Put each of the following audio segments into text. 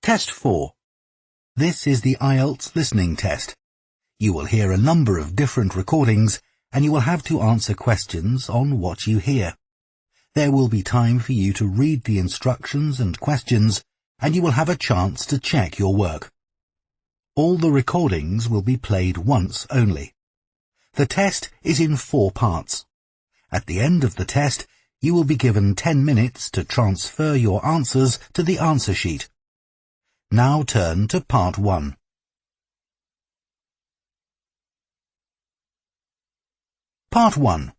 Test 4. This is the IELTS listening test. You will hear a number of different recordings and you will have to answer questions on what you hear. There will be time for you to read the instructions and questions and you will have a chance to check your work. All the recordings will be played once only. The test is in 4 parts. At the end of the test, you will be given 10 minutes to transfer your answers to the answer sheet. Now turn to Part 1. Part 1.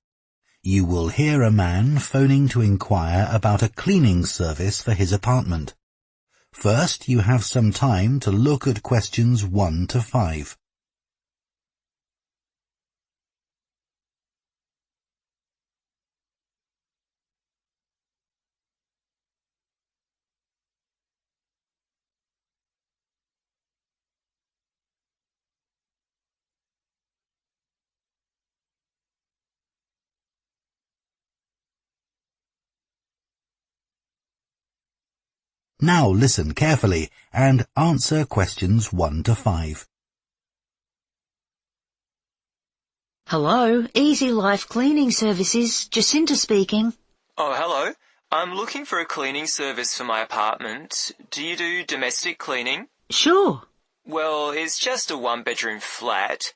You will hear a man phoning to inquire about a cleaning service for his apartment. First, you have some time to look at questions 1 to 5. Now listen carefully and answer questions 1 to 5. Hello, Easy Life Cleaning Services, Jacinta speaking. Oh, hello. I'm looking for a cleaning service for my apartment. Do you do domestic cleaning? Sure. Well, it's just a 1-bedroom flat.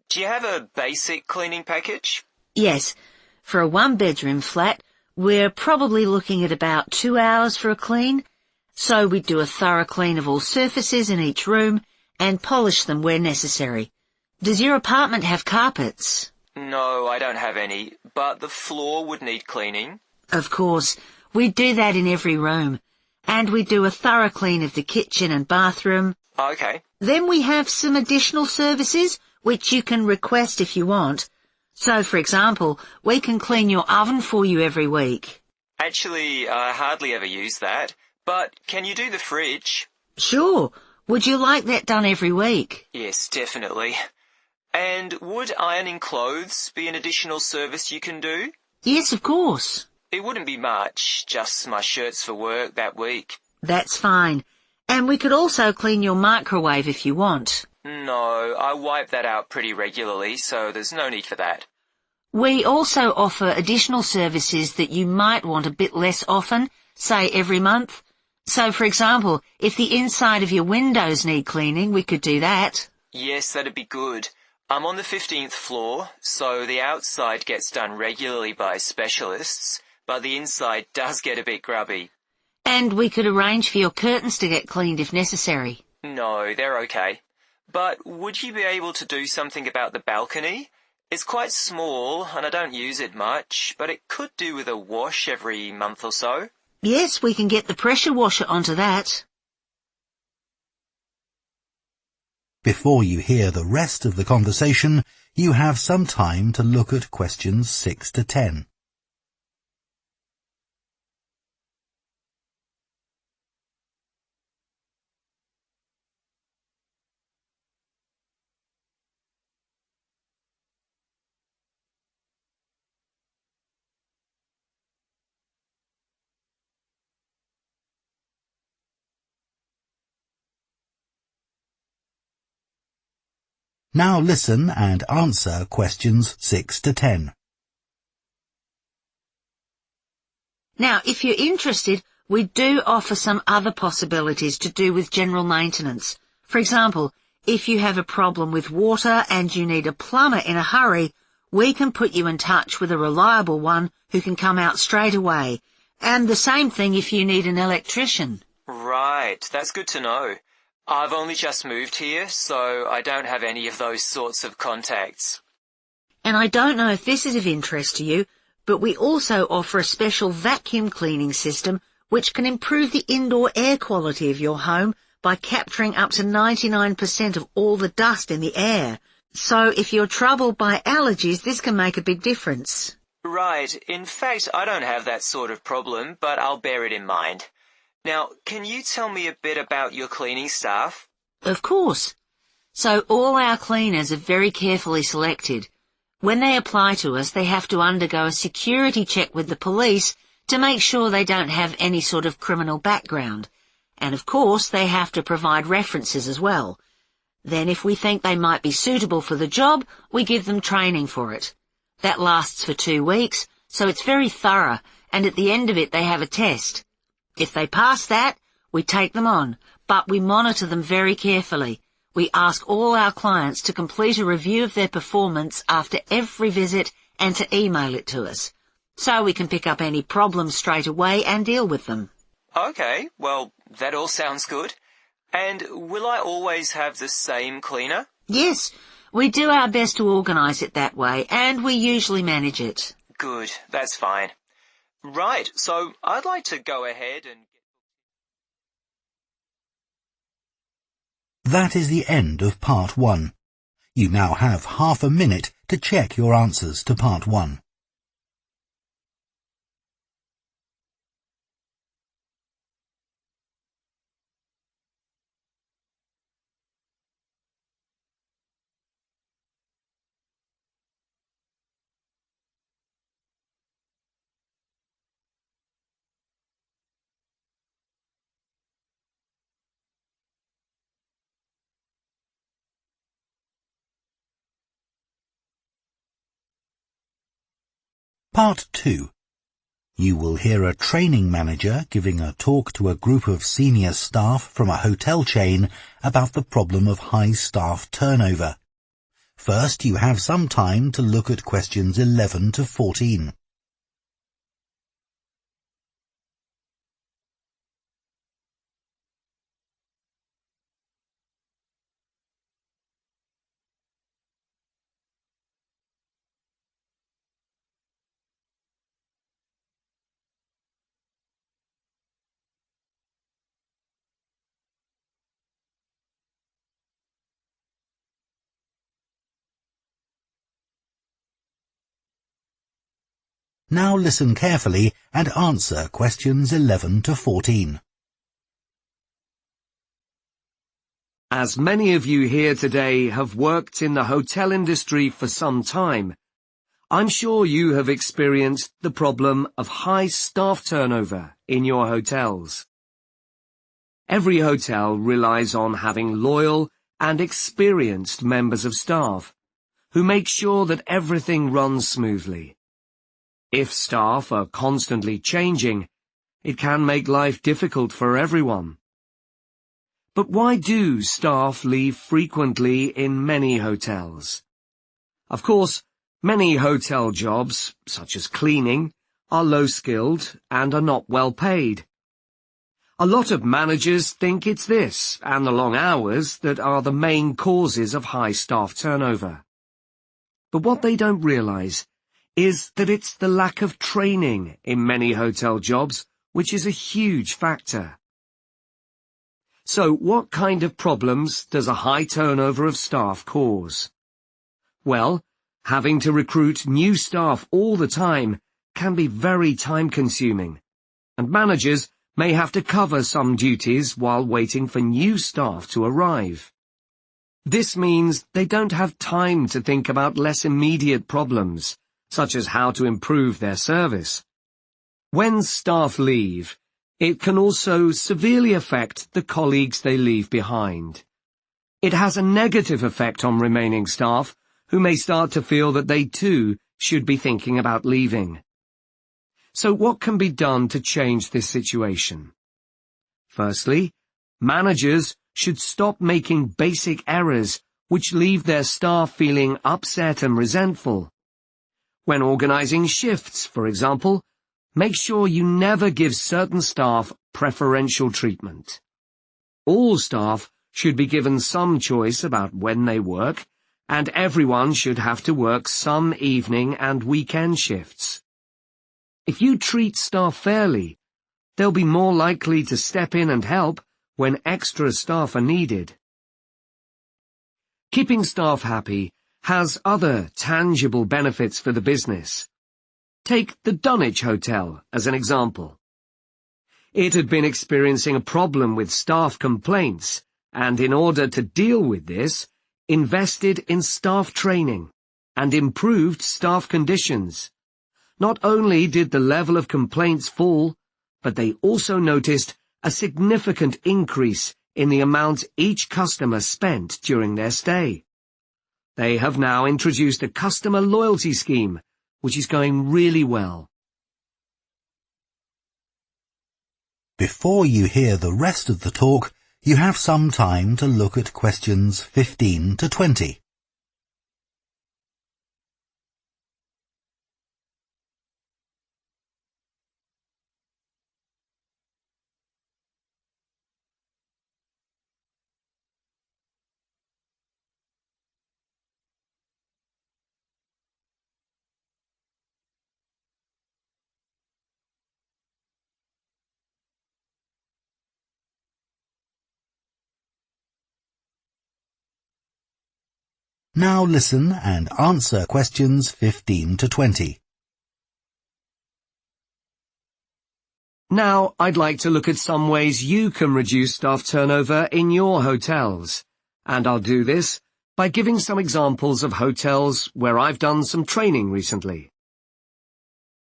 Do you have a basic cleaning package? Yes, for a 1-bedroom flat, we're probably looking at about 2 hours for a clean. So we do a thorough clean of all surfaces in each room and polish them where necessary. Does your apartment have carpets? No, I don't have any, but the floor would need cleaning. Of course, we do that in every room. And we do a thorough clean of the kitchen and bathroom. Okay. Then we have some additional services which you can request if you want. So, for example, we can clean your oven for you every week. Actually, I hardly ever use that. But can you do the fridge? Sure. Would you like that done every week? Yes, definitely. And would ironing clothes be an additional service you can do? Yes, of course. It wouldn't be much, just my shirts for work that week. That's fine. And we could also clean your microwave if you want. No, I wipe that out pretty regularly, so there's no need for that. We also offer additional services that you might want a bit less often, say every month. So, for example, if the inside of your windows need cleaning, we could do that. Yes, that'd be good. I'm on the 15th floor, so the outside gets done regularly by specialists, but the inside does get a bit grubby. And we could arrange for your curtains to get cleaned if necessary. No, they're okay. But would you be able to do something about the balcony? It's quite small, and I don't use it much, but it could do with a wash every month or so. Yes, we can get the pressure washer onto that. Before you hear the rest of the conversation, you have some time to look at questions 6 to 10. Now listen and answer questions 6 to 10. Now, if you're interested, we do offer some other possibilities to do with general maintenance. For example, if you have a problem with water and you need a plumber in a hurry, we can put you in touch with a reliable one who can come out straight away. And the same thing if you need an electrician. Right, that's good to know. I've only just moved here, so I don't have any of those sorts of contacts. And I don't know if this is of interest to you, but we also offer a special vacuum cleaning system which can improve the indoor air quality of your home by capturing up to 99% of all the dust in the air. So if you're troubled by allergies, this can make a big difference. Right, in fact, I don't have that sort of problem, but I'll bear it in mind. Now, can you tell me a bit about your cleaning staff? Of course. So all our cleaners are very carefully selected. When they apply to us, they have to undergo a security check with the police to make sure they don't have any sort of criminal background. And of course, they have to provide references as well. Then if we think they might be suitable for the job, we give them training for it. That lasts for 2 weeks, so it's very thorough, and at the end of it they have a test. If they pass that, we take them on, but we monitor them very carefully. We ask all our clients to complete a review of their performance after every visit and to email it to us, so we can pick up any problems straight away and deal with them. Okay, well, that all sounds good. And will I always have the same cleaner? Yes, we do our best to organise it that way, and we usually manage it. Good, that's fine. Right, so I'd like to go ahead and... That is the end of Part 1. You now have half a minute to check your answers to Part 1. Part 2. You will hear a training manager giving a talk to a group of senior staff from a hotel chain about the problem of high staff turnover. First, you have some time to look at questions 11 to 14. Now listen carefully and answer questions 11 to 14. As many of you here today have worked in the hotel industry for some time, I'm sure you have experienced the problem of high staff turnover in your hotels. Every hotel relies on having loyal and experienced members of staff who make sure that everything runs smoothly. If staff are constantly changing, it can make life difficult for everyone. But why do staff leave frequently in many hotels? Of course, many hotel jobs, such as cleaning, are low-skilled and are not well paid. A lot of managers think it's this and the long hours that are the main causes of high staff turnover. But what they don't realize is that it's the lack of training in many hotel jobs which is a huge factor. So what kind of problems does a high turnover of staff cause? Well, having to recruit new staff all the time can be very time-consuming, and managers may have to cover some duties while waiting for new staff to arrive. This means they don't have time to think about less immediate problems, such as how to improve their service. When staff leave, it can also severely affect the colleagues they leave behind. It has a negative effect on remaining staff, who may start to feel that they too should be thinking about leaving. So what can be done to change this situation? Firstly, managers should stop making basic errors which leave their staff feeling upset and resentful. When organizing shifts, for example, make sure you never give certain staff preferential treatment. All staff should be given some choice about when they work, and everyone should have to work some evening and weekend shifts. If you treat staff fairly, they'll be more likely to step in and help when extra staff are needed. Keeping staff happy has other tangible benefits for the business. Take the Dunwich Hotel as an example. It had been experiencing a problem with staff complaints, and in order to deal with this, invested in staff training and improved staff conditions. Not only did the level of complaints fall, but they also noticed a significant increase in the amount each customer spent during their stay. They have now introduced a customer loyalty scheme, which is going really well. Before you hear the rest of the talk, you have some time to look at questions 15 to 20. Now listen and answer questions 15 to 20. Now I'd like to look at some ways you can reduce staff turnover in your hotels, and I'll do this by giving some examples of hotels where I've done some training recently.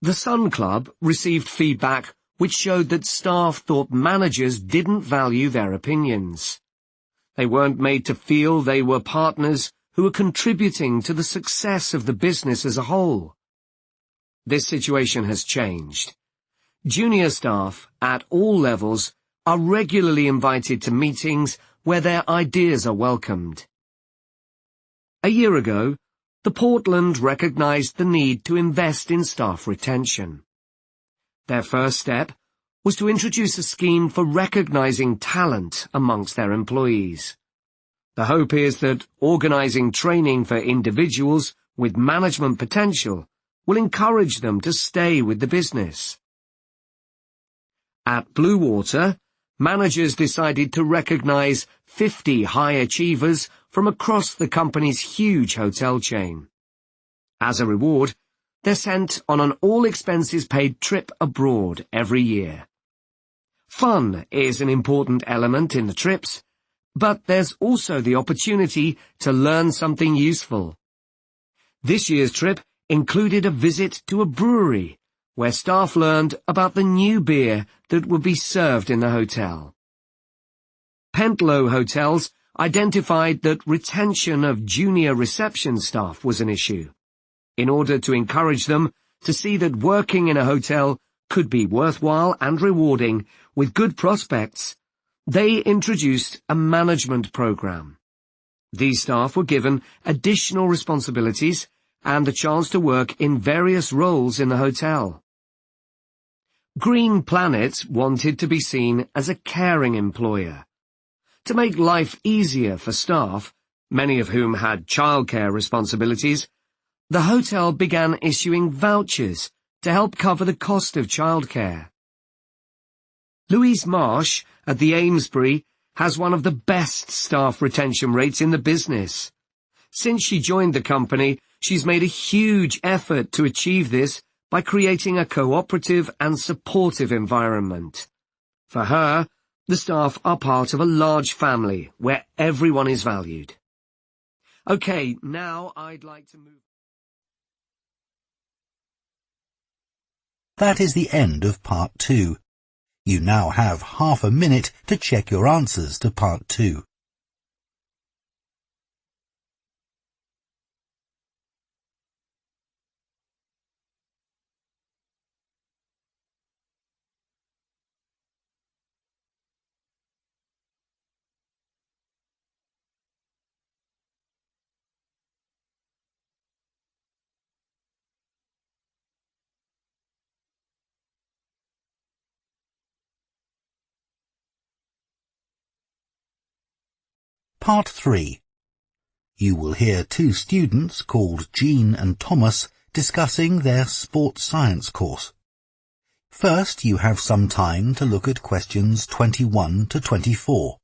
The Sun Club received feedback which showed that staff thought managers didn't value their opinions. They weren't made to feel they were partners who were contributing to the success of the business as a whole. This situation has changed. Junior staff at all levels are regularly invited to meetings where their ideas are welcomed. A year ago, the Portland recognized the need to invest in staff retention. Their first step was to introduce a scheme for recognizing talent amongst their employees. The hope is that organizing training for individuals with management potential will encourage them to stay with the business. At Blue Water, managers decided to recognize 50 high achievers from across the company's huge hotel chain. As a reward, they're sent on an all-expenses-paid trip abroad every year. Fun is an important element in the trips, but there's also the opportunity to learn something useful. This year's trip included a visit to a brewery, where staff learned about the new beer that would be served in the hotel. Pentlow Hotels identified that retention of junior reception staff was an issue. In order to encourage them to see that working in a hotel could be worthwhile and rewarding with good prospects, they introduced a management program. These staff were given additional responsibilities and the chance to work in various roles in the hotel. Green Planet wanted to be seen as a caring employer. To make life easier for staff, many of whom had childcare responsibilities, the hotel began issuing vouchers to help cover the cost of childcare. Louise Marsh at the Amesbury has one of the best staff retention rates in the business. Since she joined the company, she's made a huge effort to achieve this by creating a cooperative and supportive environment. For her, the staff are part of a large family where everyone is valued. Okay, now I'd like to move... That is the end of part 2. You now have half a minute to check your answers to part 2. Part 3. You will hear two students called Jean and Thomas discussing their sports science course. First, you have some time to look at questions 21 to 24.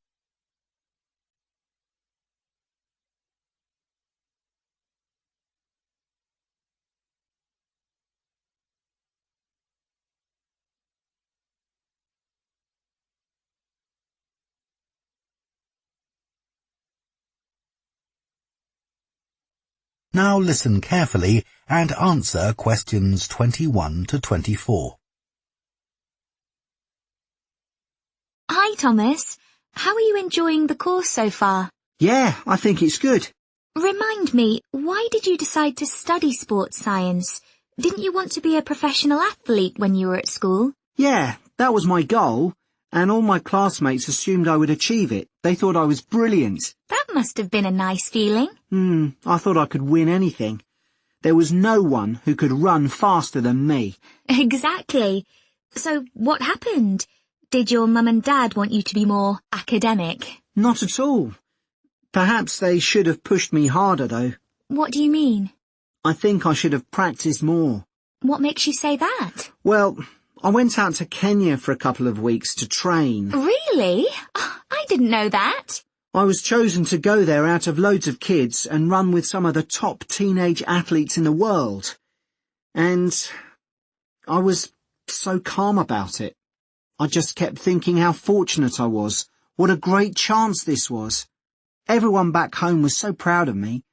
Now listen carefully and answer questions 21 to 24. Thomas. How are you enjoying the course so far? Yeah, I think it's good. Remind me, why did you decide to study sports science? Didn't you want to be a professional athlete when you were at school? Yeah, that was my goal, and all my classmates assumed I would achieve it. They thought I was brilliant. That must have been a nice feeling. I thought I could win anything. There was no one who could run faster than me. Exactly. So what happened? Did your mum and dad want you to be more academic? Not at all. Perhaps they should have pushed me harder, though. What do you mean? I think I should have practiced more. What makes you say that? Well, I went out to Kenya for a couple of weeks to train. Really? Oh, I didn't know that. I was chosen to go there out of loads of kids and run with some of the top teenage athletes in the world. And I was so calm about it. I just kept thinking how fortunate I was. What a great chance this was. Everyone back home was so proud of me.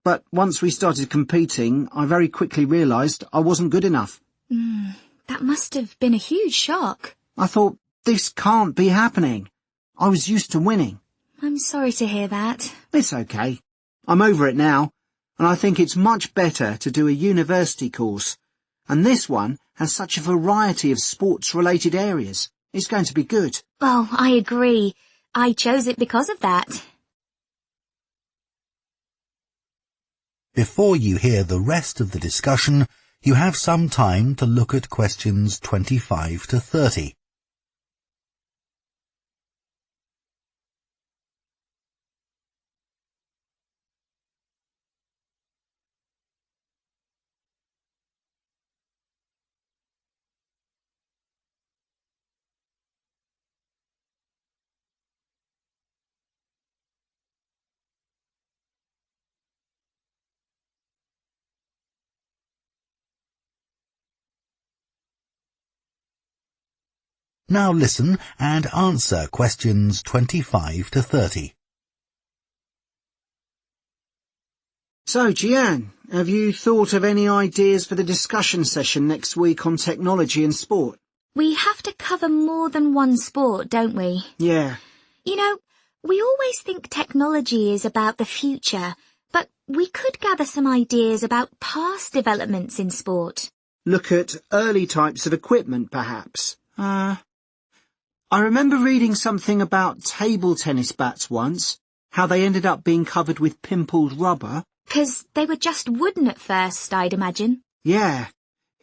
But once we started competing, I very quickly realised I wasn't good enough. That must have been a huge shock. I thought, this can't be happening. I was used to winning. I'm sorry to hear that. It's okay. I'm over it now, and I think it's much better to do a university course. And this one has such a variety of sports-related areas. It's going to be good. Oh, I agree. I chose it because of that. Before you hear the rest of the discussion, you have some time to look at questions 25 to 30. Now listen and answer questions 25 to 30. So, Jian, have you thought of any ideas for the discussion session next week on technology and sport? We have to cover more than one sport, don't we? Yeah. You know, we always think technology is about the future, but we could gather some ideas about past developments in sport. Look at early types of equipment, perhaps. I remember reading something about table tennis bats once, how they ended up being covered with pimpled rubber. 'Cause they were just wooden at first, I'd imagine. Yeah.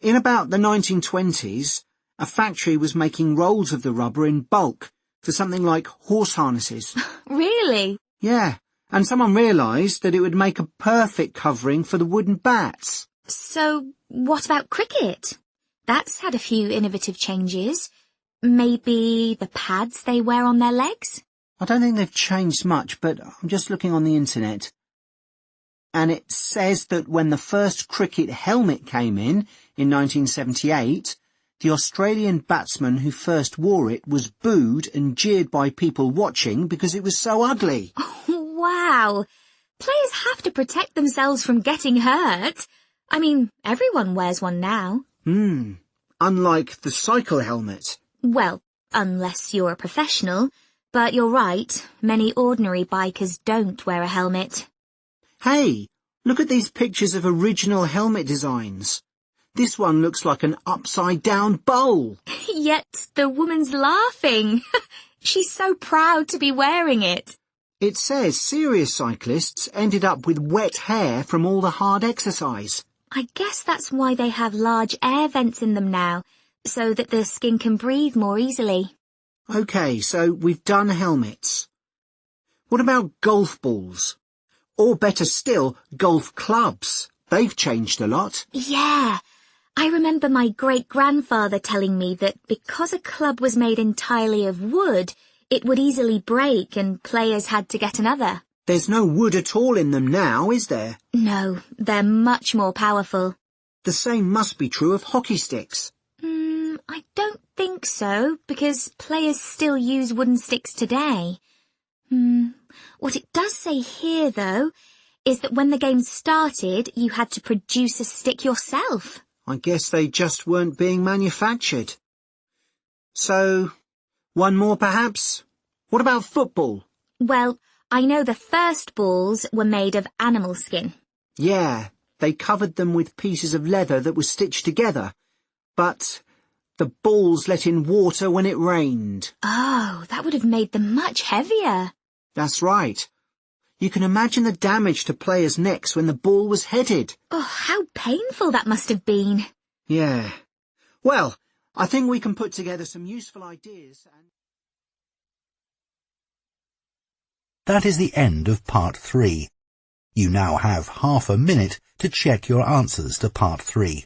In about the 1920s, a factory was making rolls of the rubber in bulk for something like horse harnesses. Really? Yeah, and someone realised that it would make a perfect covering for the wooden bats. So, what about cricket? That's had a few innovative changes. Maybe the pads they wear on their legs? I don't think they've changed much, but I'm just looking on the internet. And it says that when the first cricket helmet came in 1978, the Australian batsman who first wore it was booed and jeered by people watching because it was so ugly. Wow! Players have to protect themselves from getting hurt. I mean, everyone wears one now. Unlike the cycle helmet. Well, unless you're a professional. But you're right, many ordinary bikers don't wear a helmet. Hey, look at these pictures of original helmet designs. This one looks like an upside-down bowl. Yet the woman's laughing. She's so proud to be wearing it. It says serious cyclists ended up with wet hair from all the hard exercise. I guess that's why they have large air vents in them now, so that the skin can breathe more easily. OK, so we've done helmets. What about golf balls? Or better still, golf clubs. They've changed a lot. Yeah. I remember my great-grandfather telling me that because a club was made entirely of wood, it would easily break and players had to get another. There's no wood at all in them now, is there? No, they're much more powerful. The same must be true of hockey sticks. I don't think so, because players still use wooden sticks today. What it does say here, though, is that when the game started, you had to produce a stick yourself. I guess they just weren't being manufactured. So, One more, perhaps? What about football? Well, I know the first balls were made of animal skin. Yeah, they covered them with pieces of leather that were stitched together. But the balls let in water when it rained. Oh, that would have made them much heavier. That's right. You can imagine the damage to players' necks when the ball was headed. Oh, how painful that must have been. Yeah. Well, I think we can put together some useful ideas and... That is the end of part 3. You now have half a minute to check your answers to part 3.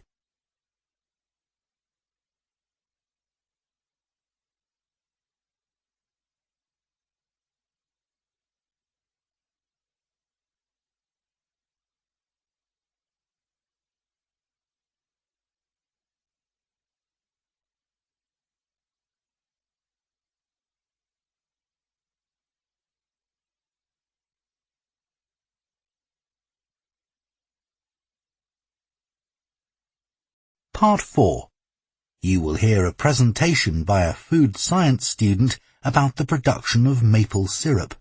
Part 4. You will hear a presentation by a food science student about the production of maple syrup.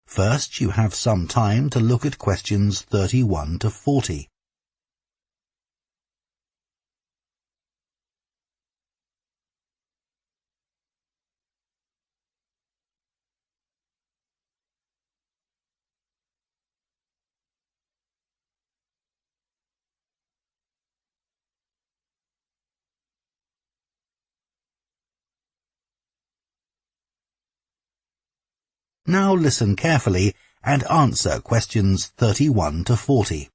First, you have some time to look at questions 31 to 40. Now listen carefully and answer questions 31 to 40.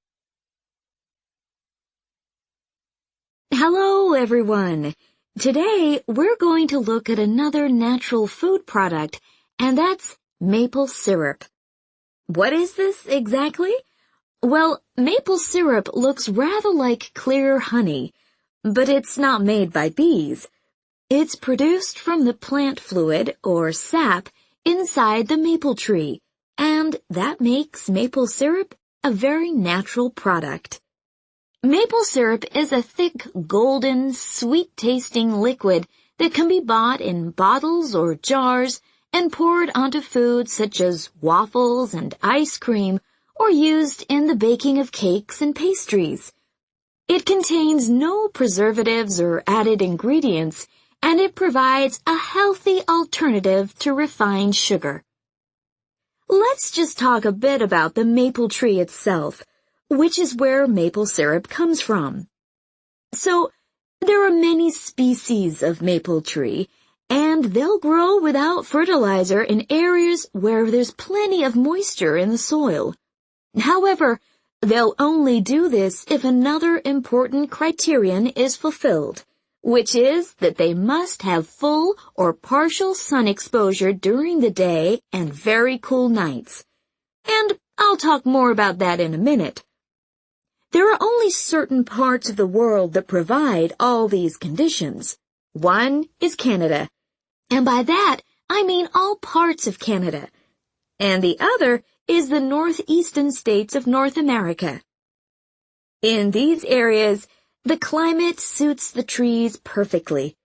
Hello, everyone. Today, we're going to look at another natural food product, and that's maple syrup. What is this exactly? Well, maple syrup looks rather like clear honey, but it's not made by bees. It's produced from the plant fluid, or sap, inside the maple tree, and that makes maple syrup a very natural product. Maple syrup is a thick, golden, sweet-tasting liquid that can be bought in bottles or jars and poured onto foods such as waffles and ice cream, or used in the baking of cakes and pastries. It contains no preservatives or added ingredients, and it provides a healthy alternative to refined sugar. Let's just talk a bit about the maple tree itself, which is where maple syrup comes from. So, there are many species of maple tree, and they'll grow without fertilizer in areas where there's plenty of moisture in the soil. However, they'll only do this if another important criterion is fulfilled, which is that they must have full or partial sun exposure during the day and very cool nights. And I'll talk more about that in a minute. There are only certain parts of the world that provide all these conditions. One is Canada, and by that I mean all parts of Canada. And the other is the northeastern states of North America. In these areas, the climate suits the trees perfectly.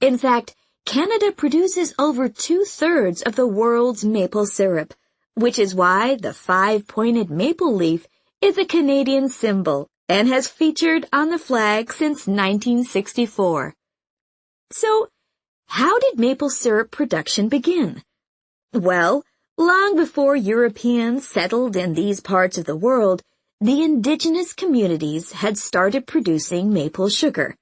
In fact, Canada produces over 2/3 of the world's maple syrup, which is why the 5-pointed maple leaf is a Canadian symbol and has featured on the flag since 1964. So, how did maple syrup production begin? Well, long before Europeans settled in these parts of the world, the indigenous communities had started producing maple sugar.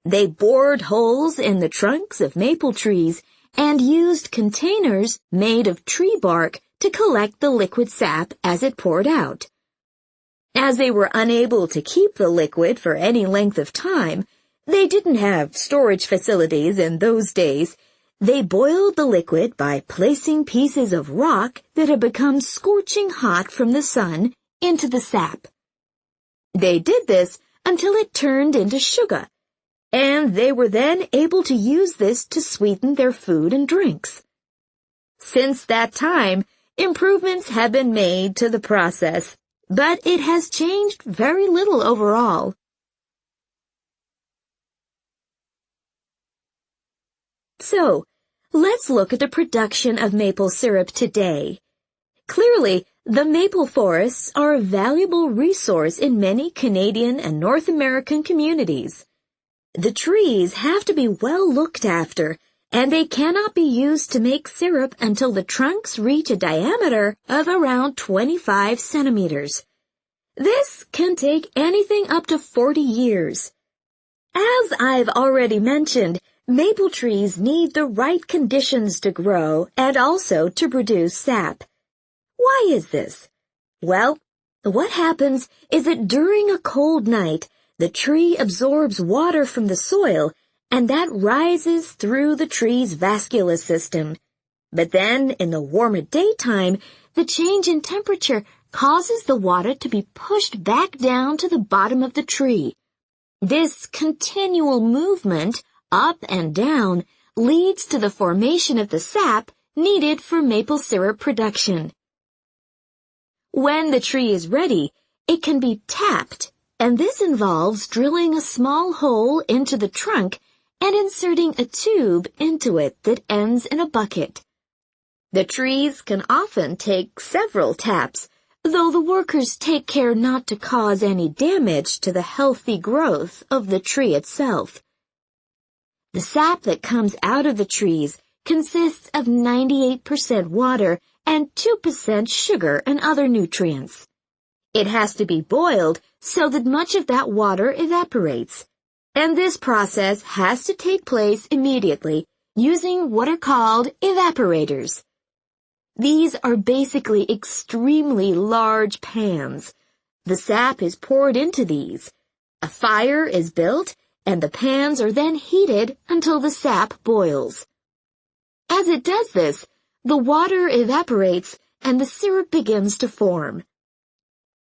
They bored holes in the trunks of maple trees and used containers made of tree bark to collect the liquid sap as it poured out. As they were unable to keep the liquid for any length of time, they didn't have storage facilities in those days. They boiled the liquid by placing pieces of rock that had become scorching hot from the sun into the sap. They did this until it turned into sugar, and they were then able to use this to sweeten their food and drinks. Since that time, improvements have been made to the process, but it has changed very little overall. So, Let's look at the production of maple syrup today. Clearly, the maple forests are a valuable resource in many Canadian and North American communities. The trees have to be well looked after, and they cannot be used to make syrup until the trunks reach a diameter of around 25 centimeters. This can take anything up to 40 years. As I've already mentioned, maple trees need the right conditions to grow and also to produce sap. Why is this? Well, what happens is that during a cold night, the tree absorbs water from the soil, and that rises through the tree's vascular system. But then, in the warmer daytime, the change in temperature causes the water to be pushed back down to the bottom of the tree. This continual movement, up and down, leads to the formation of the sap needed for maple syrup production. When the tree is ready, it can be tapped, and this involves drilling a small hole into the trunk and inserting a tube into it that ends in a bucket. The trees can often take several taps, though the workers take care not to cause any damage to the healthy growth of the tree itself. The sap that comes out of the trees consists of 98% water and 2% sugar and other nutrients. It has to be boiled so that much of that water evaporates, and this process has to take place immediately using what are called evaporators. These are basically extremely large pans. The sap is poured into these. A fire is built, and the pans are then heated until the sap boils. As it does this, the water evaporates and the syrup begins to form.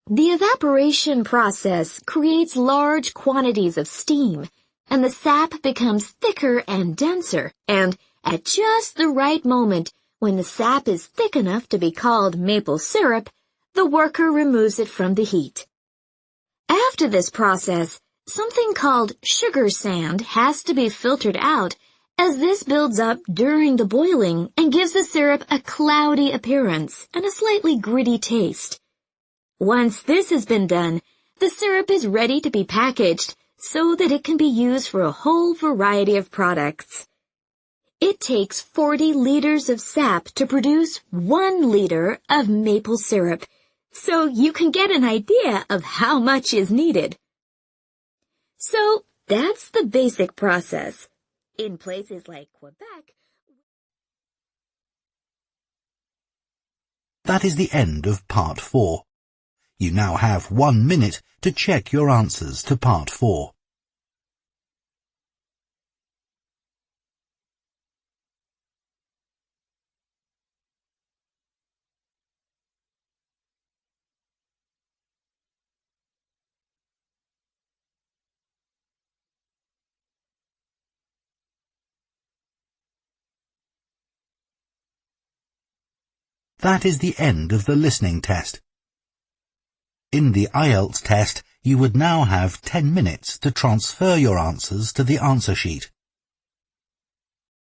The evaporation process creates large quantities of steam, and the sap becomes thicker and denser, and at just the right moment, when the sap is thick enough to be called maple syrup, the worker removes it from the heat. After this process, something called sugar sand has to be filtered out, as this builds up during the boiling and gives the syrup a cloudy appearance and a slightly gritty taste. Once this has been done, the syrup is ready to be packaged so that it can be used for a whole variety of products. It takes 40 liters of sap to produce 1 liter of maple syrup, so you can get an idea of how much is needed. So that's the basic process. In places like Quebec, That is the end of Part 4. You now have 1 minute to check your answers to Part 4. That is the end of the listening test. In the IELTS test, you would now have 10 minutes to transfer your answers to the answer sheet.